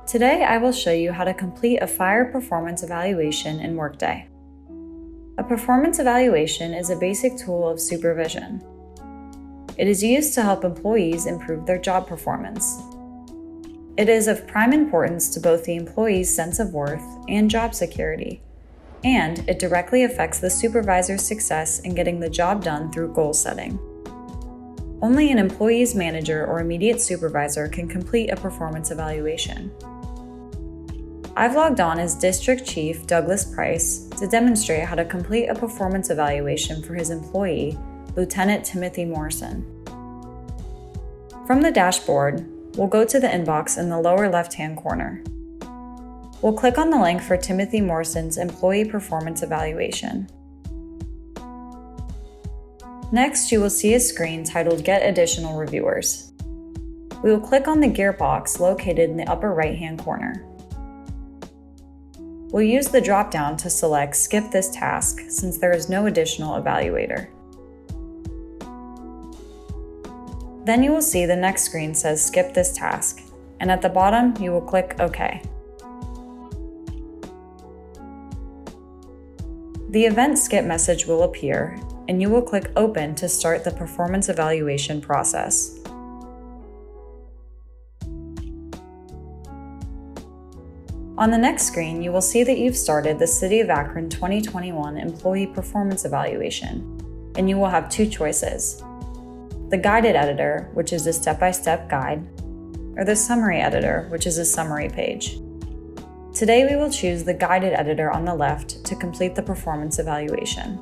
Today, I will show you how to complete a fire performance evaluation in Workday. A performance evaluation is a basic tool of supervision. It is used to help employees improve their job performance. It is of prime importance to both the employee's sense of worth and job security, and it directly affects the supervisor's success in getting the job done through goal setting. Only an employee's manager or immediate supervisor can complete a performance evaluation. I've logged on as District Chief Douglas Price to demonstrate how to complete a performance evaluation for his employee, Lieutenant Timothy Morrison. From the dashboard, we'll go to the inbox in the lower left-hand corner. We'll click on the link for Timothy Morrison's Employee Performance Evaluation. Next, you will see a screen titled Get Additional Reviewers. We will click on the gear box located in the upper right-hand corner. We'll use the drop-down to select Skip this task since there is no additional evaluator. Then you will see the next screen says Skip this task, and at the bottom you will click OK. The event skip message will appear, and you will click Open to start the performance evaluation process. On the next screen, you will see that you've started the City of Akron 2021 Employee Performance Evaluation, and you will have two choices: the Guided Editor, which is a step-by-step guide, or the Summary Editor, which is a summary page. Today, we will choose the Guided Editor on the left to complete the performance evaluation.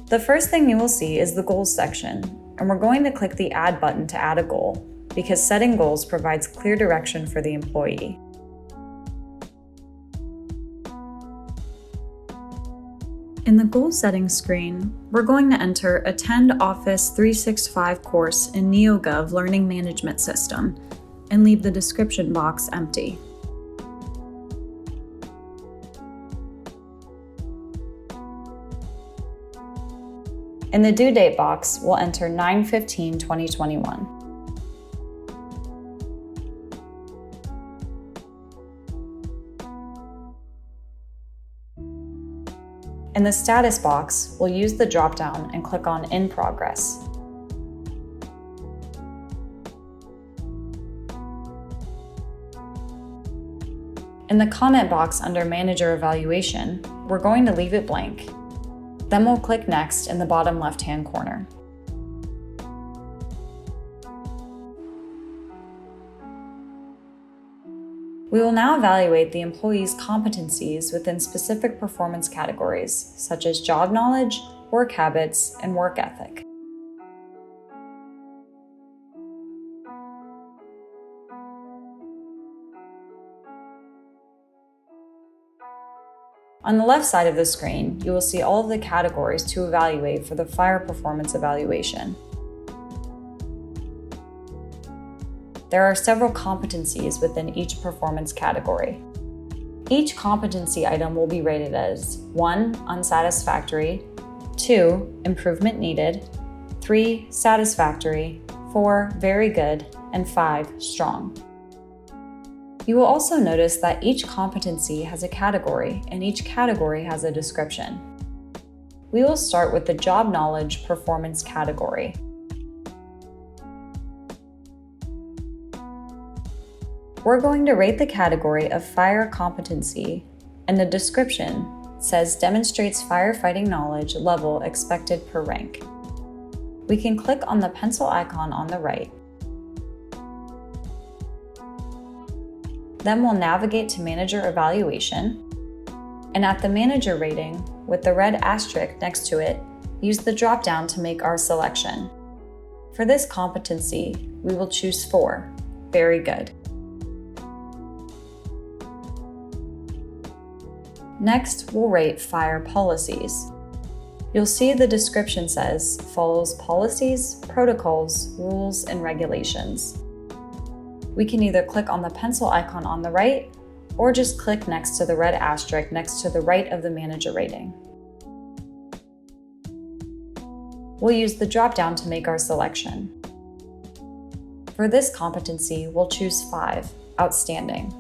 The first thing you will see is the Goals section, and we're going to click the Add button to add a goal, because setting goals provides clear direction for the employee. In the goal settings screen, we're going to enter Attend Office 365 course in NeoGov Learning Management System and leave the description box empty. In the due date box, we'll enter 9/15/2021. In the status box, we'll use the drop-down and click on In Progress. In the comment box under Manager Evaluation, we're going to leave it blank. Then we'll click Next in the bottom left-hand corner. We will now evaluate the employee's competencies within specific performance categories, such as job knowledge, work habits, and work ethic. On the left side of the screen, you will see all of the categories to evaluate for the fire performance evaluation. There are several competencies within each performance category. Each competency item will be rated as 1. Unsatisfactory, 2. Improvement needed, 3. Satisfactory, 4. Very good, and 5. Strong. You will also notice that each competency has a category, and each category has a description. We will start with the Job Knowledge Performance category. We're going to rate the category of Fire Competency, and the description says Demonstrates firefighting knowledge level expected per rank. We can click on the pencil icon on the right. Then we'll navigate to Manager Evaluation, and at the Manager rating, with the red asterisk next to it, use the drop-down to make our selection. For this competency, we will choose 4, Very Good. Next, we'll rate Fire Policies. You'll see the description says, follows policies, protocols, rules, and regulations. We can either click on the pencil icon on the right, or just click next to the red asterisk next to the right of the Manager rating. We'll use the drop-down to make our selection. For this competency, we'll choose 5, outstanding.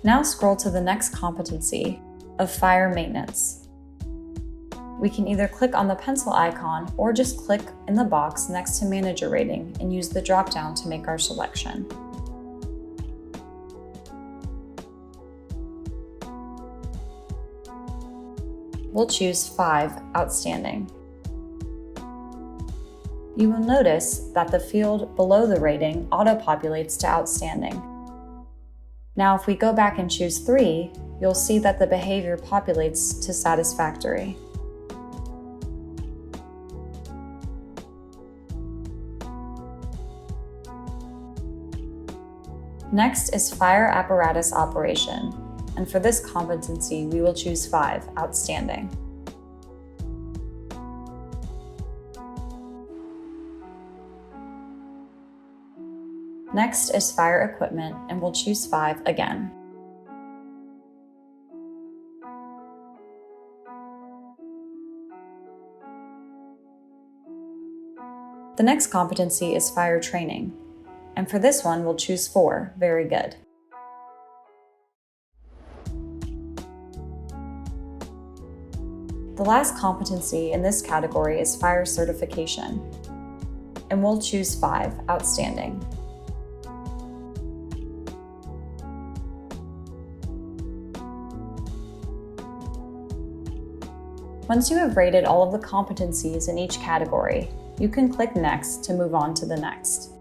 Now scroll to the next competency of fire maintenance. We can either click on the pencil icon or just click in the box next to manager rating and use the drop-down to make our selection. We'll choose 5, outstanding. You will notice that the field below the rating auto-populates to outstanding. Now, if we go back and choose 3, you'll see that the behavior populates to satisfactory. Next is fire apparatus operation, and for this competency, we will choose 5, outstanding. Next is fire equipment, and we'll choose 5 again. The next competency is fire training, and for this one, we'll choose 4, very good. The last competency in this category is fire certification, and we'll choose 5, outstanding. Once you have rated all of the competencies in each category, you can click Next to move on to the next.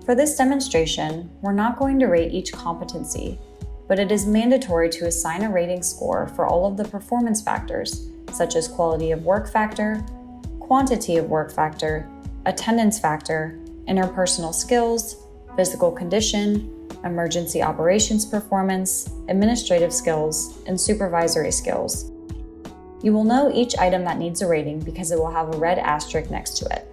For this demonstration, we're not going to rate each competency, but it is mandatory to assign a rating score for all of the performance factors, such as quality of work factor, quantity of work factor, attendance factor, interpersonal skills, physical condition, emergency operations performance, administrative skills, and supervisory skills. You will know each item that needs a rating because it will have a red asterisk next to it.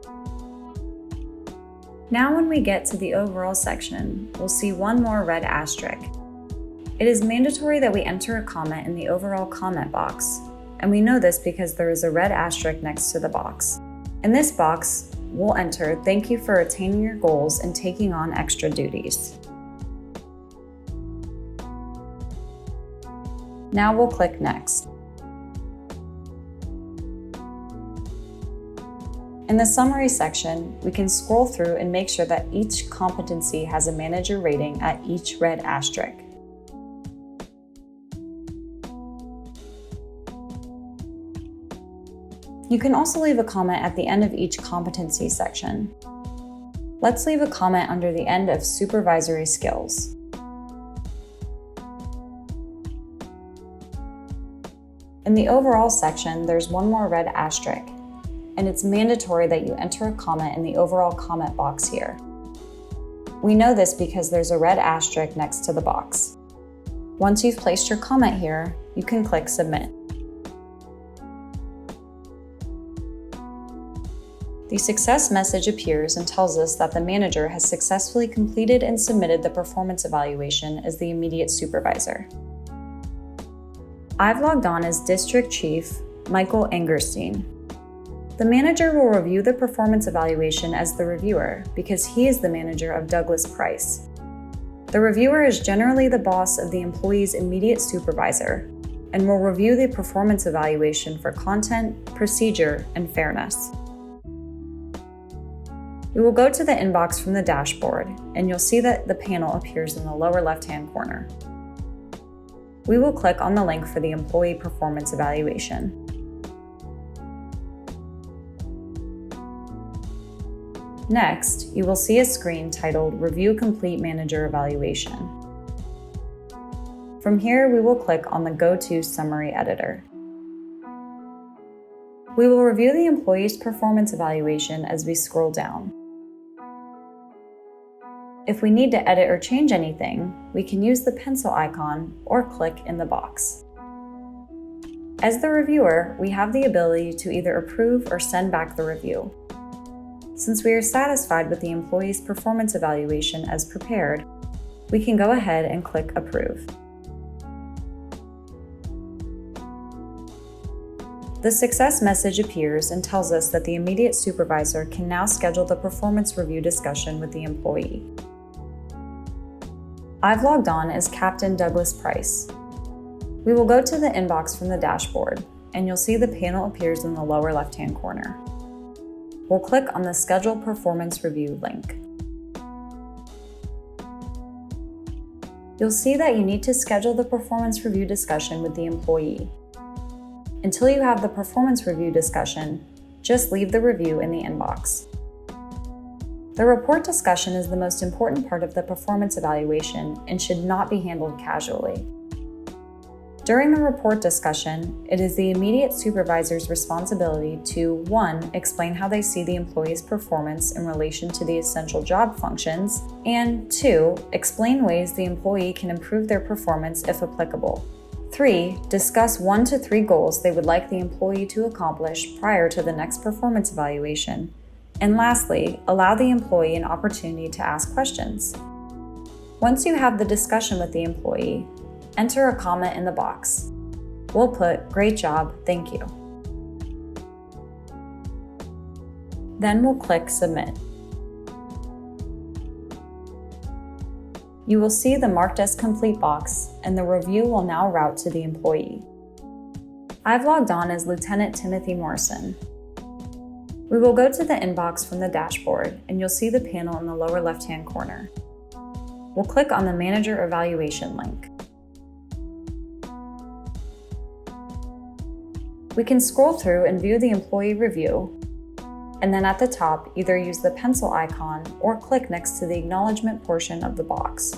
Now when we get to the overall section, we'll see one more red asterisk. It is mandatory that we enter a comment in the overall comment box, and we know this because there is a red asterisk next to the box. In this box, we'll enter, "Thank you for attaining your goals and taking on extra duties." Now we'll click Next. In the summary section, we can scroll through and make sure that each competency has a manager rating at each red asterisk. You can also leave a comment at the end of each competency section. Let's leave a comment under the end of supervisory skills. In the overall section, there's one more red asterisk, and it's mandatory that you enter a comment in the overall comment box here. We know this because there's a red asterisk next to the box. Once you've placed your comment here, you can click Submit. The success message appears and tells us that the manager has successfully completed and submitted the performance evaluation as the immediate supervisor. I've logged on as District Chief Michael Engerstein. The manager will review the performance evaluation as the reviewer because he is the manager of Douglas Price. The reviewer is generally the boss of the employee's immediate supervisor and will review the performance evaluation for content, procedure, and fairness. We will go to the inbox from the dashboard, and you'll see that the panel appears in the lower left-hand corner. We will click on the link for the employee performance evaluation. Next, you will see a screen titled Review Complete Manager Evaluation. From here, we will click on the Go To Summary Editor. We will review the employee's performance evaluation as we scroll down. If we need to edit or change anything, we can use the pencil icon or click in the box. As the reviewer, we have the ability to either approve or send back the review. Since we are satisfied with the employee's performance evaluation as prepared, we can go ahead and click Approve. The success message appears and tells us that the immediate supervisor can now schedule the performance review discussion with the employee. I've logged on as Captain Douglas Price. We will go to the inbox from the dashboard, and you'll see the panel appears in the lower left-hand corner. We'll click on the Schedule Performance Review link. You'll see that you need to schedule the performance review discussion with the employee. Until you have the performance review discussion, just leave the review in the inbox. The report discussion is the most important part of the performance evaluation and should not be handled casually. During the report discussion, it is the immediate supervisor's responsibility to 1. Explain how they see the employee's performance in relation to the essential job functions, and 2. Explain ways the employee can improve their performance if applicable. 3. Discuss 1 to 3 goals they would like the employee to accomplish prior to the next performance evaluation. And lastly, allow the employee an opportunity to ask questions. Once you have the discussion with the employee, enter a comment in the box. We'll put, "Great job, thank you." Then we'll click Submit. You will see the Marked as Complete box, and the review will now route to the employee. I've logged on as Lieutenant Timothy Morrison. We will go to the inbox from the dashboard, and you'll see the panel in the lower left-hand corner. We'll click on the Manager Evaluation link. We can scroll through and view the employee review, and then at the top, either use the pencil icon or click next to the acknowledgement portion of the box.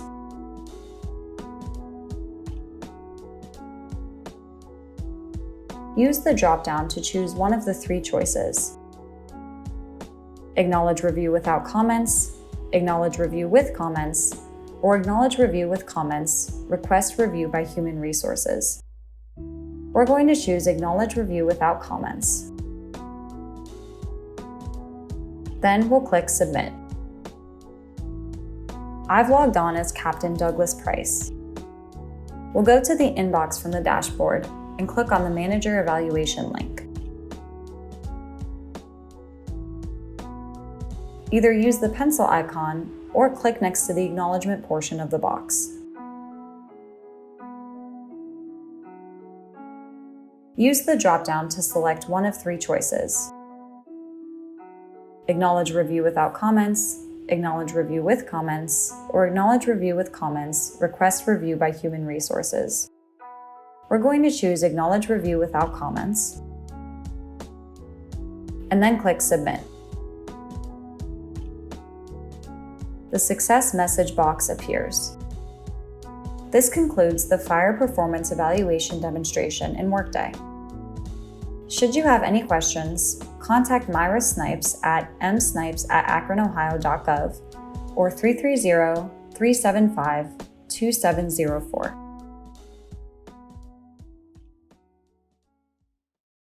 Use the drop-down to choose one of the 3 choices: Acknowledge review without comments, Acknowledge review with comments, or Acknowledge review with comments, request review by human resources. We're going to choose Acknowledge review without comments. Then we'll click Submit. I've logged on as Captain Douglas Price. We'll go to the inbox from the dashboard and click on the Manager Evaluation link. Either use the pencil icon or click next to the acknowledgement portion of the box. Use the drop-down to select one of 3 choices: Acknowledge review without comments, Acknowledge review with comments, or Acknowledge review with comments, request review by human resources. We're going to choose Acknowledge review without comments, and then click Submit. The success message box appears. This concludes the Fire Performance Evaluation demonstration in Workday. Should you have any questions, contact Myra Snipes at msnipes@akronohio.gov or 330-375-2704.